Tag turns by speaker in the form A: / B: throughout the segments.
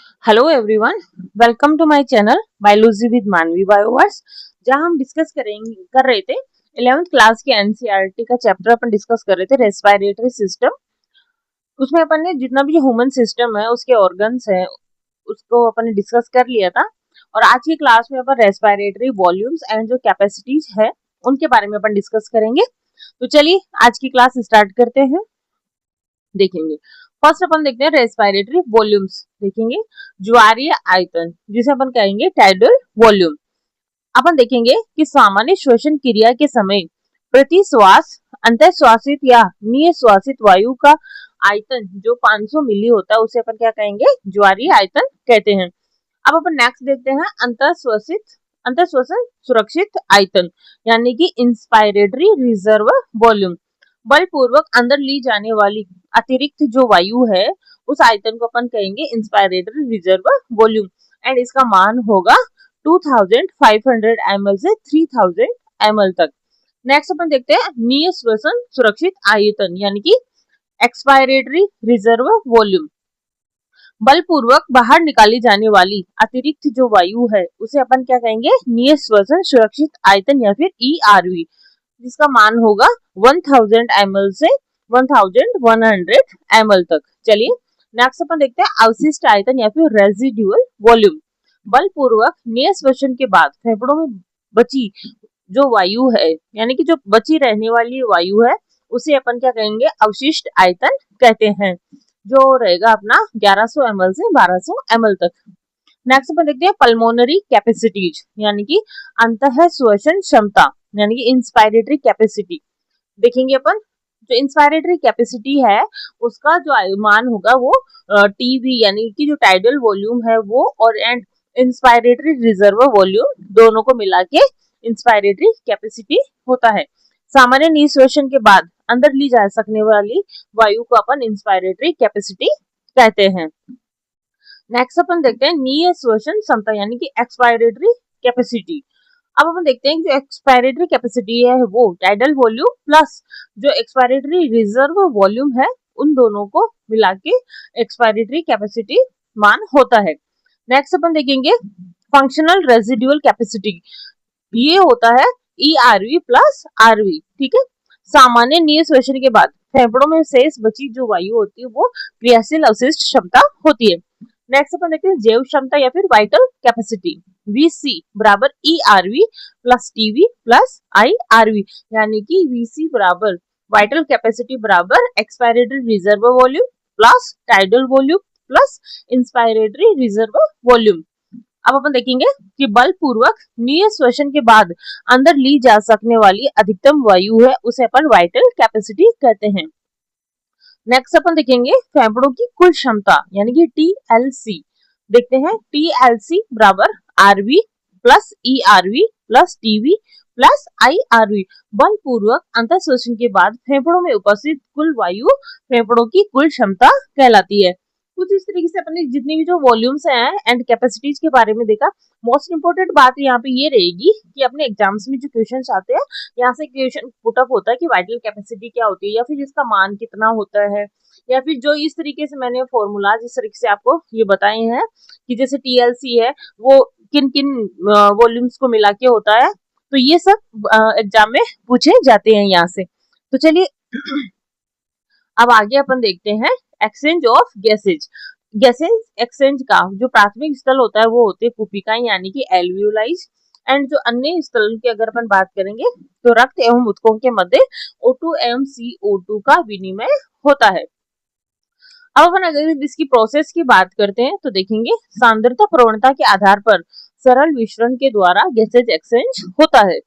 A: Hello everyone, welcome to my channel biology with Manvi Bioverse. जहां हम discuss कर रहे थे 11th क्लास के एनसीईआरटी का चैप्टर अपन डिस्कस कर रहे थे रेस्पिरेटरी सिस्टम। उसमें अपन ने जितना भी ह्यूमन सिस्टम है उसके ऑर्गन्स है उसको अपन ने डिस्कस कर लिया था। और आज की क्लास में अपन रेस्पिरेटरी वॉल्यूम्स एंड जो कैपेसिटीज है उनके बारे में अपन डिस्कस करेंगे। तो चलिए आज की क्लास स्टार्ट करते हैं। देखेंगे फर्स्ट अपन देखते हैं रेस्पिरेटरी वॉल्यूम्स। देखेंगे ज्वारीय आयतन जिसे अपन कहेंगे टाइडल वॉल्यूम। अपन देखेंगे कि सामान्य श्वसन क्रिया के समय प्रति श्वास अंतःश्वासित या निःश्वासित वायु का आयतन जो 500 मिली होता है उसे अपन क्या कहेंगे, ज्वारीय आयतन कहते हैं। अब अपन नेक्स्ट देखते हैं अंतःश्वसन सुरक्षित आयतन यानी कि इंस्पायरेटरी रिजर्व वॉल्यूम। बलपूर्वक अंदर ली जाने वाली अतिरिक्त जो वायु है उस आयतन को अपन कहेंगे इंस्पायरेटरी रिजर्व वॉल्यूम एंड इसका मान होगा 2500 ml से 3000 ml तक। नेक्स्ट अपन देखते हैं निःश्वसन सुरक्षित आयतन यानी कि एक्सपायरेटरी रिजर्व वॉल्यूम। बलपूर्वक बाहर निकाली जाने वाली अतिरिक्त जो वायु है उसे अपन क्या कहेंगे, निःश्वसन सुरक्षित आयतन या फिर ERV, जिसका मान होगा 1000 ml से 1100 ml तक। चलिए नेक्स्ट अपन देखते हैं अवशिष्ट आयतन या फिर रेजिडुअल वॉल्यूम। बलपूर्वक निःश्वसन के बाद फेफड़ों में बची जो वायु है यानी कि जो बची रहने वाली वायु है उसे अपन क्या कहेंगे, अवशिष्ट आयतन कहते हैं, जो रहेगा अपना 1100 ml से 1200 ml तक। नेक्स्ट अपन देखते हैं पल्मोनरी कैपेसिटीज यानी कि अंतःश्वसन क्षमता यानी कि इंस्पायरेटरी कैपेसिटी। देखेंगे अपन जो इंस्पायरेटरी कैपेसिटी है उसका जो मान होगा वो टीवी यानी कि जो टाइडल वॉल्यूम है वो और एंड इंस्पायरेटरी रिजर्व वॉल्यूम दोनों को मिला के इंस्पायरेटरी कैपेसिटी होता है। सामान्य निःश्वसन के बाद अंदर ली जा सकने वाली वायु को अपन इंस्पायरेटरी कैपेसिटी कहते हैं। नेक्स्ट अपन देखते हैं निःश्वसन क्षमता यानी कि एक्सपायरेटरी कैपेसिटी। अब अपन देखते हैं कि जो एक्सपायरेटरी कैपेसिटी है वो टाइडल वॉल्यूम प्लस जो एक्सपायरेटरी रिजर्व वॉल्यूम है उन दोनों को मिला के एक्सपायरेटरी कैपेसिटी मान होता है। नेक्स्ट अपन देखेंगे फंक्शनल रेजिडुअल कैपेसिटी, ये होता है ERV प्लस RV। ठीक है, सामान्य निःश्वसन के बाद फेफड़ों में शेष बची जो वायु होती है वो क्रियाशील अवशिष्ट क्षमता होती है। नेक्स्ट अपन देखते हैं जैव क्षमता या फिर वाइटल कैपेसिटी। VC बराबर ERV plus TV plus IRV यानी कि VC बराबर वाइटल कैपेसिटी बराबर expiratory reserve volume plus tidal volume plus inspiratory reserve volume. अब अपन देखेंगे कि बलपूर्वक निःश्वसन के बाद अंदर ली जा सकने वाली अधिकतम वायु है उसे अपन वाइटल कैपेसिटी कहते हैं। नेक्स्ट अपन देखेंगे फेफड़ों की कुल क्षमता यानी कि TLC। देखते हैं TLC बराबर RV plus ERV plus TV plus IRV। बलपूर्वक अंतःश्वसन के बाद फेफड़ों में उपस्थित कुल वायु फेफड़ों की कुल क्षमता कहलाती है। कुछ इस तरीके से अपने जितनी भी जो वॉल्यूम्स हैं एंड कैपेसिटीज के बारे में देखा। मोस्ट इंपोर्टेंट बात यहाँ पे ये रहेगी कि अपने एग्जाम्स में जो क्वेश्चंस आते हैं यहाँ से क्वेश्चन पुटअप होता है कि वाइटल कैपेसिटी क्या होती है या फिर इसका मान कितना होता है, या फिर जो इस तरीके से मैंने फॉर्मूला जिस तरीके से आपको ये बताए हैं कि जैसे TLC है वो किन किन वॉल्यूम्स को मिला के होता है, तो ये सब एग्जाम में पूछे जाते हैं यहाँ से। तो चलिए अब आगे अपन देखते हैं exchange of gases. Gases exchange का जो प्राथमिक स्थल होता है वो होते हैं कुपिकाएं यानी कि एल्वियोलाइज एंड जो अन्य स्थल की अगर अपन बात करेंगे तो रक्त एवं ऊतकों के मध्य O2 एवं CO2 का विनिमय होता है। अब अपन अगर इसकी प्रोसेस की बात करते हैं तो देखेंगे सांद्रता प्रवणता के आधार पर सरल विश्रण के द्वारा गैसेज एक्सचेंज होता है।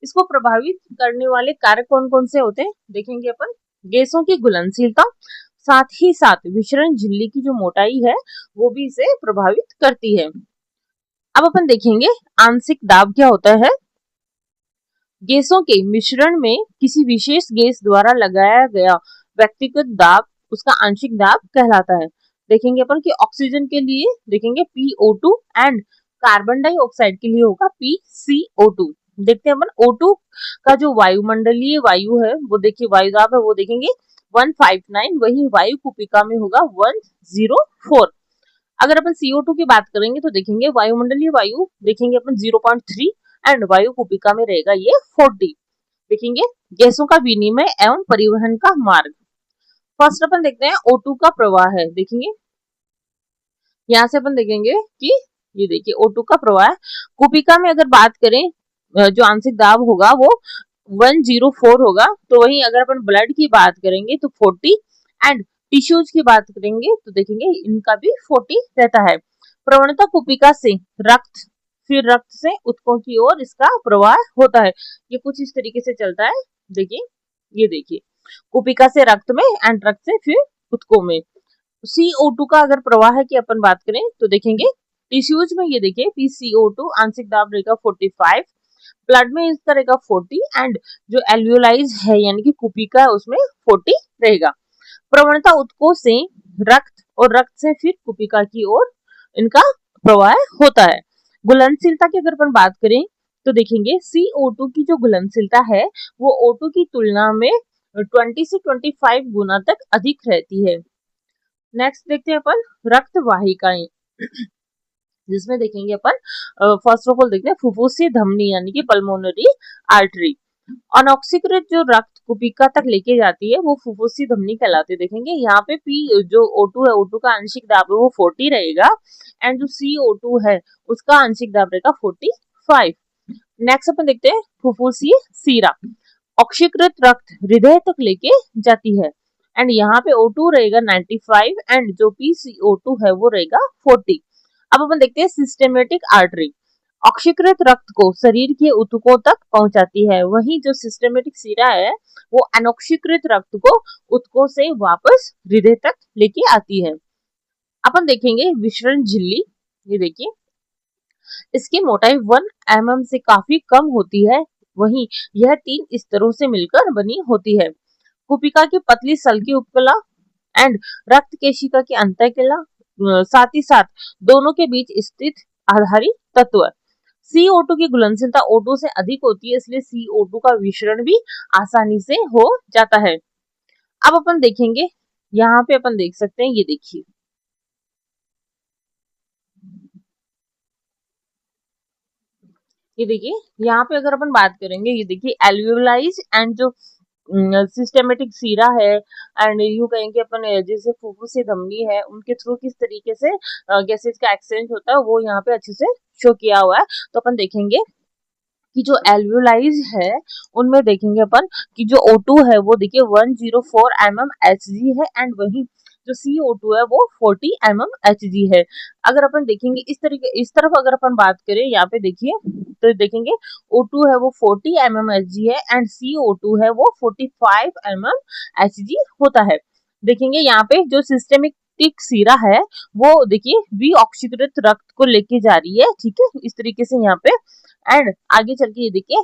A: इसको प्रभावित करने वाले कारक कौन कौन से होते हैं देखेंगे अपन, गैसों की घुलनशीलता, साथ ही साथ विशरण झिल्ली की जो मोटाई है वो भी इसे प्रभावित करती है। अब अपन देखेंगे आंशिक दाब क्या होता है। गैसों के मिश्रण में किसी विशेष गैस द्वारा लगाया गया व्यक्तिगत दाब उसका आंशिक दाब कहलाता है। देखेंगे अपन कि ऑक्सीजन के लिए देखेंगे PO2 एंड कार्बन डाइऑक्साइड के लिए होगा PCO2। देखते हैं अपन O2 का जो वायुमंडलीय वायु है वो देखिए वायु दाब है वो देखेंगे 159, वही वायु कुपिका में होगा 104। अगर अपन CO2 की बात करेंगे तो देखेंगे वायुमंडलीय वायु देखेंगे अपन 0.3 एंड वायु कुपिका में रहेगा ये 40। देखेंगे गैसों का विनिमय एवं परिवहन का मार्ग। फर्स्ट अपन देखते हैं O2 का प्रवाह है। देखेंगे यहाँ से अपन देखेंगे कि ये देखिए O2 का प्रवाह कुपिका में अगर बात करें जो आंशिक दाब होगा वो 104 होगा। तो वहीं अगर अपन ब्लड की बात करेंगे तो 40 एंड टिश्यूज की बात करेंगे तो देखेंगे इनका भी 40 रहता है। प्रवणता कुपिका से रक्त फिर रक्त से ऊतकों की ओर इसका प्रवाह होता है। ये कुछ इस तरीके से चलता है। देखिए ये देखिए कुपिका से रक्त में एंड रक्त से फिर ऊतकों में। CO2 का अगर प्रवाह की अपन बात करें तो देखेंगे टिश्यूज में ये देखिए PCO2 आंशिक दाब रहेगा 45, ब्लड में इसका रहेगा 40 एंड जो एल्वियोलाइज है यानी कि कुपिका है उसमें 40 रहेगा। प्रवणता ऊतकों से रक्त और रक्त से फिर कुपिका की ओर इनका प्रवाह होता है। घुलनशीलता की अगर अपन बात करें तो देखेंगे CO2 की जो घुलनशीलता है वो O2 की तुलना में 20 से 25 गुना तक अधिक रहती है। नेक्स्ट देखते हैं अपन रक्त वाहिकाएं जिसमें देखेंगे अपन फर्स्ट ऑफ ऑल देखते हैं फुफ्फुसीय धमनी यानी कि पल्मोनरी आर्टरी। अनऑक्सीकृत जो रक्त कुपिका तक लेके जाती है वो फुफ्फुसीय धमनी कहलाती है। देखेंगे यहाँ पे P जो O2 है O2 का आंशिक दाब है वो 40 रहेगा एंड जो CO2 है उसका आंशिक दाब रहेगा 45। नेक्स्ट अपन देखते हैं फुफ्फुसीय सीरा। ऑक्सीकृत रक्त हृदय तक लेके जाती है एंड यहाँ पे O2 रहेगा 95 एंड जो PCO2 है वो रहेगा 40। अब अपन देखते हैं सिस्टेमेटिक आर्टरी। ऑक्सीकृत रक्त को शरीर के ऊतकों तक पहुंचाती है, वहीं जो सिस्टेमेटिक सीरा है वो अनऑक्सीकृत रक्त को ऊतकों से वापस हृदय तक लेके आती है। अपन देखेंगे विसरण झिल्ली। ये देखिए इसकी मोटाई 1 mm से काफी कम होती है, वहीं यह 3 स्तरों से मिलकर बनी होती है। कुपिका की पतली सल्की उपकला एंड रक्त केशिका की अंतःकला साथ ही साथ दोनों के बीच स्थित आधारी तत्व। CO2 की घुलनशीलता O2 से अधिक होती है, इसलिए CO2 का विसरण भी आसानी से हो जाता है। अब अपन देखेंगे यहाँ पे अपन देख सकते हैं, ये देखिए ये देखिए यहाँ पे अगर अपन बात करेंगे ये देखिए एल्वियोलाइज एंड जो सिस्टेमेटिक सीरा है एंड यूं कहेंगे अपन जैसे फुफ्फुसीय धमनी है उनके थ्रू किस तरीके से गैसेज का एक्सचेंज होता है वो यहाँ पे अच्छे से शो किया हुआ है। तो अपन देखेंगे कि जो एल्वियोलाइज है उनमें देखेंगे अपन कि जो O2 है वो देखिए 104 mm Hg है एंड वही जो CO2 है वो 40 mm Hg है। अगर अपन देखेंगे इस तरफ अगर अपन बात करें यहाँ पे देखिए तो देखेंगे O2 है वो 40 mm Hg है एंड CO2 है वो 45 mm Hg होता है। देखेंगे यहाँ पे जो सिस्टेमिक सीरा है वो देखिए भी ऑक्सीकृत रक्त को लेके जा रही है, ठीक है इस तरीके से यहाँ पे एंड आगे चल के ये देखिए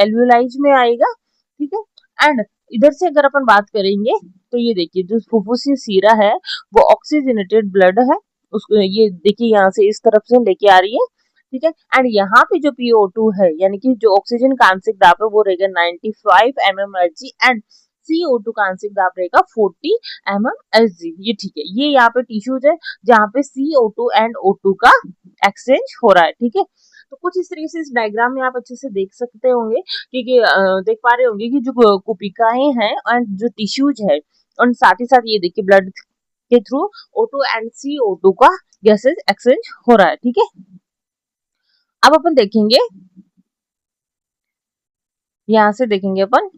A: एल्वियोलाइज में आएगा, ठीक है एंड इधर से अगर अपन बात करेंगे तो ये देखिए जो फुफ्फुसीय सीरा है वो ऑक्सीजनेटेड ब्लड है, उसको ये देखिए यहाँ से इस तरफ से लेके आ रही है, ठीक है एंड यहाँ पे जो PO2 है यानी कि जो ऑक्सीजन का आंशिक दाब है वो रहेगा 95 mm Hg एंड CO2 का आंशिक दाब रहेगा 40 mm Hg। ये ठीक है, ये यहाँ पे टिश्यूज है जहाँ पे CO2 एंड O2 का एक्सचेंज हो रहा है, ठीक है। तो कुछ इस तरीके से इस डायग्राम में आप अच्छे से देख सकते होंगे कि देख पा रहे होंगे कि जो कुपिकाएं हैं एंड जो टिश्यूज है और साथ ही साथ ये देखिए ब्लड के थ्रू O2 एंड CO2 का गैसेज एक्सचेंज हो रहा है, ठीक है। अब अपन देखेंगे यहाँ से देखेंगे अपन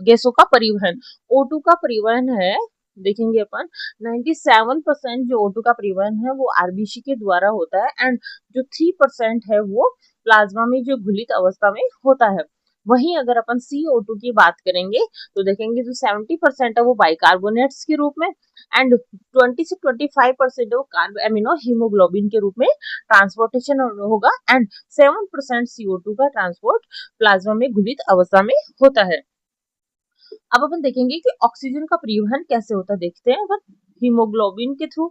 A: गैसों का परिवहन। O2 का परिवहन है देखेंगे अपन 97% जो O2 का परिवहन है वो आरबीसी के द्वारा होता है एंड जो 3% है वो प्लाज्मा में जो घुलित अवस्था में होता है। वहीं अगर अपन CO2 की बात करेंगे तो देखेंगे जो 70% है वो बाइकार्बोनेट्स के रूप में एंड 20 से 25% है वो कार्ब एमिनो हीमोग्लोबिन के रूप में ट्रांसपोर्टेशन होगा एंड 7% CO2 का ट्रांसपोर्ट प्लाज्मा में घुलित अवस्था में होता है। अब अपन देखेंगे कि ऑक्सीजन का परिवहन कैसे होता है, देखते हैं अपन हीमोग्लोबिन के थ्रू।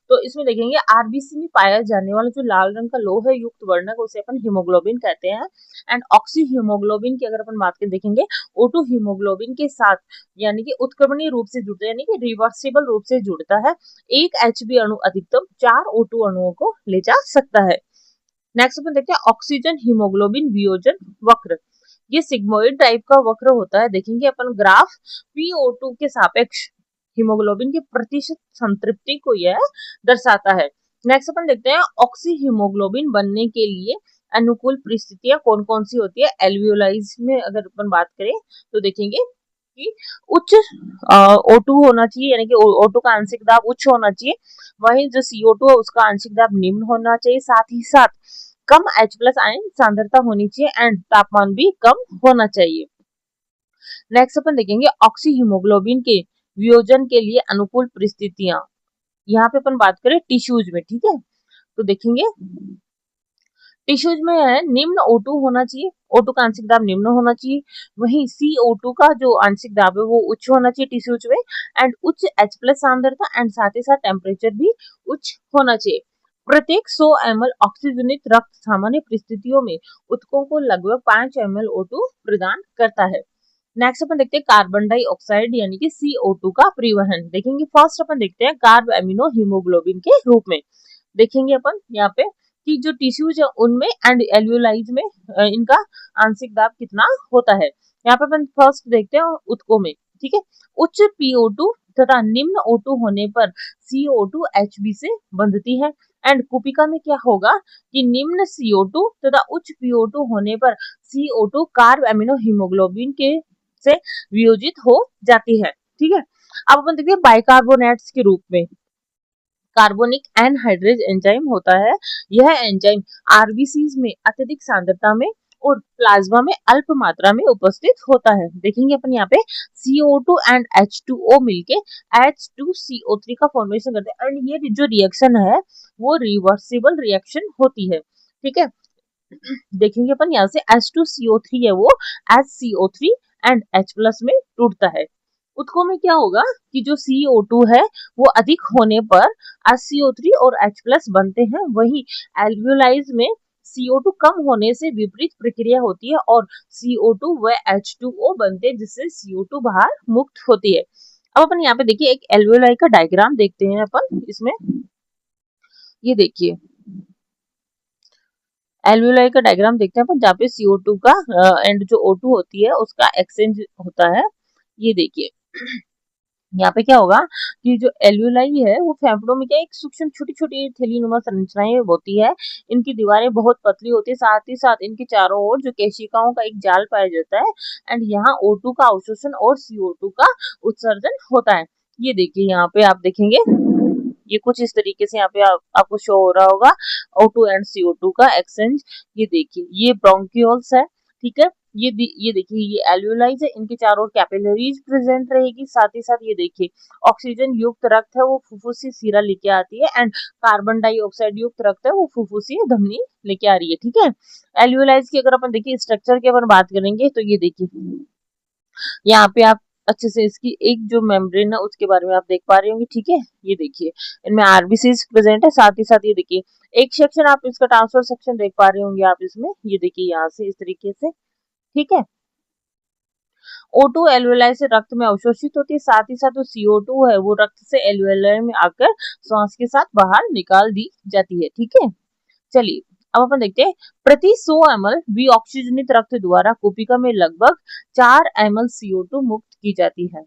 A: तो इसमें देखेंगे आरबीसी में पाया जाने वाला जो लाल रंग का लोह युक्त वर्णक उसे अपन हीमोग्लोबिन कहते हैं। एंड ऑक्सी हीमोग्लोबिन की अगर अपन बात करें देखेंगे O2 हीमोग्लोबिन के साथ यानी कि उत्क्रमणीय रूप से जुड़ता है यानी कि रिवर्सिबल रूप से जुड़ता है। एक Hb अणु अधिकतम 4 O2 अणुओं को ले जा सकता है। नेक्स्ट अपन देखते हैं ऑक्सीजन हीमोग्लोबिन वियोजन वक्र। ये सिग्मोइड टाइप का वक्र होता है। देखेंगे अपन ग्राफ PO2 के सापेक्ष हीमोग्लोबिन की प्रतिशत संतृप्ति को यह दर्शाता है। नेक्स्ट अपन देखते हैं ऑक्सी हीमोग्लोबिन बनने के लिए अनुकूल परिस्थितियां कौन कौन सी होती है। एल्वियोलाइज में अगर अपन बात करें तो देखेंगे कि उच्च O2 होना चाहिए यानी कि O2 का आंशिक दाब उच्च होना चाहिए। वहीं जो CO2 है उसका आंशिक दाब निम्न होना चाहिए। साथ ही साथ कम H+ आयन सांद्रता होनी चाहिए एंड तापमान भी कम होना चाहिए। नेक्स्ट अपन देखेंगे ऑक्सी हीमोग्लोबिन के वियोजन के लिए अनुकूल परिस्थितियां। यहाँ पे अपन बात करें टिश्यूज में, ठीक है, तो देखेंगे टिश्यूज में है निम्न O2 होना चाहिए, O2 का आंशिक दाब निम्न होना चाहिए। वहीं CO2 का जो आंशिक दाब है वो उच्च होना चाहिए टिश्यूज में एंड उच्च H+ सांद्रता एंड साथ ही साथ टेम्परेचर भी उच्च होना चाहिए। प्रत्येक 100 ml ऑक्सीजनित रक्त सामान्य परिस्थितियों में ऊतकों को लगभग 5 ml O2 प्रदान करता है। नेक्स्ट अपन देखते हैं कार्बन डाइऑक्साइड यानी कि CO2 का परिवहन। देखेंगे फर्स्ट अपन देखते हैं कार्ब एमिनो हीमोग्लोबिन के रूप में। देखेंगे अपन यहाँ पे कि जो टिश्यूज है उनमें एंड एल्वियोलाइज में इनका आंशिक दाब कितना होता है। यहाँ पे अपन फर्स्ट देखते हैं ऊतकों में, ठीक है, उच्च PO2 तथा निम्न O2 होने पर CO2 Hb से बंधती है एंड कुपिका में क्या होगा कि निम्न CO2 तथा उच्च PO2 होने पर CO2 कार्ब एमिनो हीमोग्लोबिन के से वियोजित हो जाती है, ठीक है। अब अपन देखते हैं बाइकार्बोनेट्स के रूप में कार्बोनिक एनहाइड्रेज एंजाइम होता है। यह एंजाइम आरबीसीज में अत्यधिक सांद्रता में और प्लाज्मा में अल्प मात्रा में उपस्थित होता है। देखेंगे अपन यहाँ पे CO2 एंड H2O मिलके H2CO3 का फॉर्मेशन करते हैं एंड ये जो रिएक्शन है वो रिवर्सिबल रिएक्शन होती है, ठीक है। देखेंगे अपन यहाँ से H2CO3 है वो HCO3 एंड H+ में टूटता है। ऊतकों में क्या होगा कि जो CO2 है वो अधिक होने पर HCO3 और H+ बनते हैं। वहीं एल्वियोलाइज में CO2 कम होने से विपरीत प्रक्रिया होती है और CO2 व H2O बनते हैं जिससे CO2 बाहर मुक्त होती है। अब अपन यहाँ पे देखिए एक एल्वियोलाई का डायग्राम देखते हैं अपन इसमें। ये देखिए एल्वियोलाई का डायग्राम देखते हैं अपन जहाँ पे CO2 का एंड जो O2 होती है उसका एक्सचेंज होता है। ये देखिए यहाँ पे क्या होगा कि जो एल्वियोलाई है वो फेफड़ों में क्या एक सूक्ष्म छोटी छोटी थैलीनुमा संरचनाएं होती है। इनकी दीवारें बहुत पतली होती है, साथ ही साथ इनके चारों ओर जो केशिकाओं का एक जाल पाया जाता है एंड यहाँ O2 का अवशोषण और CO2 का उत्सर्जन होता है। ये देखिए यहाँ पे आप देखेंगे ये कुछ इस तरीके से यहाँ पे आपको शो हो रहा होगा O2 एंड CO2 का एक्सचेंज। ये देखिए ये ब्रोंकियोल्स है, ठीक है। ये देखिए ये एल्वियोलाइज है, इनके चारों ओर कैपिलरीज प्रेजेंट रहेगी। साथ ही साथ ये देखिए ऑक्सीजन युक्त रक्त है वो फुफ्फुसी सिरा लेके आती है एंड कार्बन डाइऑक्साइड युक्त रक्त है वो फुफ्फुसी धमनी लेके आ रही है, ठीक है। एल्वियोलाइज की अगर अपन देखिए स्ट्रक्चर की अपन बात करेंगे तो ये देखिए यहाँ पे आप अच्छे से इसकी एक जो मेम्ब्रेन है उसके बारे में आप देख पा रहे होंगे, ठीक है। ये देखिए इनमें आरबीसीज प्रेजेंट है। साथ ही साथ ये देखिए एक सेक्शन आप इसका ट्रांसफर सेक्शन देख पा रहे होंगे आप इसमें। ये देखिए यहाँ से इस तरीके से, ठीक है। O2 एल्वियोलाई से रक्त में अवशोषित होती है। साथ ही साथ जो CO2 है वो रक्त से एल्वियोलाई में आकर श्वास के साथ बाहर निकाल दी जाती है, ठीक है। चलिए अब अपन देखते हैं प्रति 100 ml विऑक्सीजनित रक्त द्वारा कुपिका में लगभग 4 ml CO2 मुक्त की जाती है।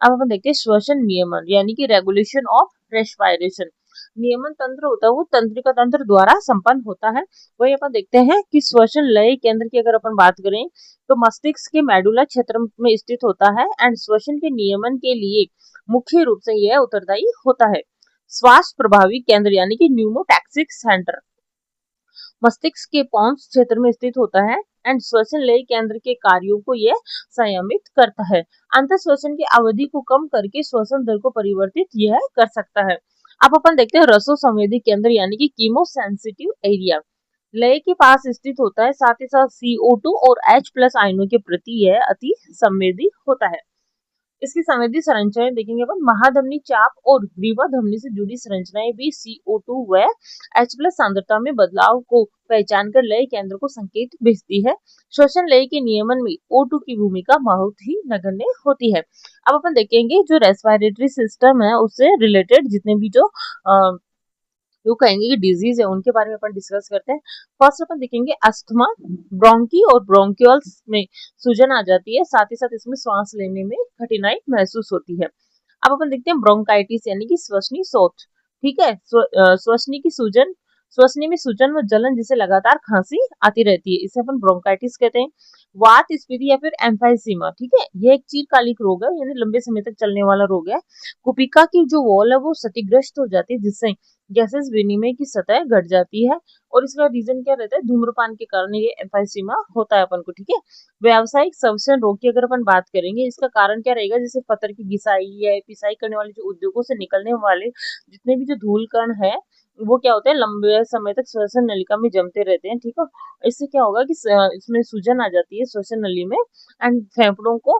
A: अब अपन देखते हैं श्वसन नियमन यानी कि रेगुलेशन ऑफ रेस्पिरेशन। नियमन तंत्र होता है वो तंत्रिका तंत्र द्वारा संपन्न होता है। वही अपन देखते हैं कि श्वसन लय केंद्र की अगर अपन बात करें तो मस्तिष्क के मेडुला क्षेत्र में स्थित होता है एंड श्वसन के नियमन के लिए मुख्य रूप से यह उत्तरदायी होता है। श्वास प्रभावी केंद्र यानी कि न्यूमोटैक्सिक सेंटर मस्तिष्क के पोन्स क्षेत्र में स्थित होता है एंड श्वसन लय केंद्र के कार्यों को यह संयमित करता है। अंत श्वसन की अवधि को कम करके श्वसन दर को परिवर्तित यह कर सकता है। अब अपन देखते हैं रसो संवेदी केंद्र यानी कि कीमोसेंसिटिव एरिया लय के पास स्थित होता है। साथ ही साथ CO2 और H+ आयनों के प्रति यह अति संवेदी होता है। इसकी संवेदी संरचनाएं देखेंगे अपन, महाधमनी चाप और ग्रीवा धमनी से जुड़ी संरचनाएं भी CO2 व H+ सांद्रता में बदलाव को पहचान कर लय केंद्र को संकेत भेजती है। श्वसन लय के नियमन में O2 की भूमिका बहुत ही नगण्य होती है। अब अपन देखेंगे जो रेस्पिरेटरी सिस्टम है उससे रिलेटेड जितने भी जो जो कहेंगे कि डिजीज है उनके बारे में अपन डिस्कस करते हैं। फर्स्ट अपन देखेंगे अस्थमा, ब्रोंकी और ब्रोंकियल्स में सूजन आ जाती है, साथ ही साथ इसमें सांस लेने में कठिनाई महसूस होती है। अब अपन देखते हैं ब्रोंकाइटिस यानी कि श्वसनी शोथ, ठीक है। श्वसनी की सूजन, श्वसनी में सूजन व जलन जिसे लगातार खांसी आती रहती है, इसे अपन ब्रोंकाइटिस कहते हैं। वात स्फीति या फिर एम्फाइसीमा, ठीक है, ये एक चिरकालिक रोग है यानी लंबे समय तक चलने वाला रोग है। कुपिका की जो वॉल है वो क्षतिग्रस्त हो जाती है जिससे गैसेस विनिमय की सतह घट जाती है, और इसका रीजन क्या रहता है, धूम्रपान के कारण ये एम्फाइसीमा होता है अपन को, ठीक है। व्यावसायिक श्वसन रोग की अगर अपन बात करेंगे, इसका कारण क्या रहेगा, जैसे पत्थर की घिसाई या पिसाई करने वाले जो उद्योगों से निकलने वाले जितने भी जो धूल कण है वो क्या होते हैं, लंबे समय तक श्वसन नलिका में जमते रहते हैं, ठीक है। इससे क्या होगा कि इसमें सूजन आ जाती है श्वसन नली में, एंड फेफड़ों को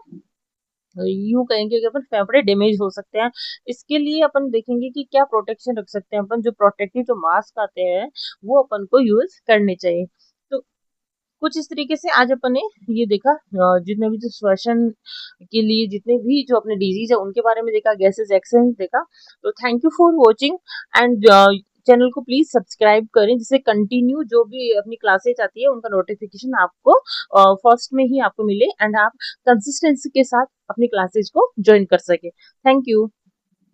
A: यूं कहेंगे कि अपन फेफड़े डैमेज हो सकते हैं। इसके लिए अपन देखेंगे कि क्या प्रोटेक्शन रख सकते हैं अपन, जो प्रोटेक्टिव जो मास्क आते हैं वो अपन को यूज करने चाहिए। तो कुछ इस तरीके से आज अपन ने ये देखा, जितने भी जो श्वसन के लिए जितने भी जो अपने डिजीज है उनके बारे में देखा, गैसेस एक्सचेंज देखा। तो thank you for watching, and channel को प्लीज सब्सक्राइब करें जिससे कंटिन्यू जो भी अपनी क्लासेज आती है उनका नोटिफिकेशन आपको फर्स्ट में ही आपको मिले, एंड आप कंसिस्टेंसी के साथ अपनी क्लासेज को ज्वाइन कर सके। Thank you.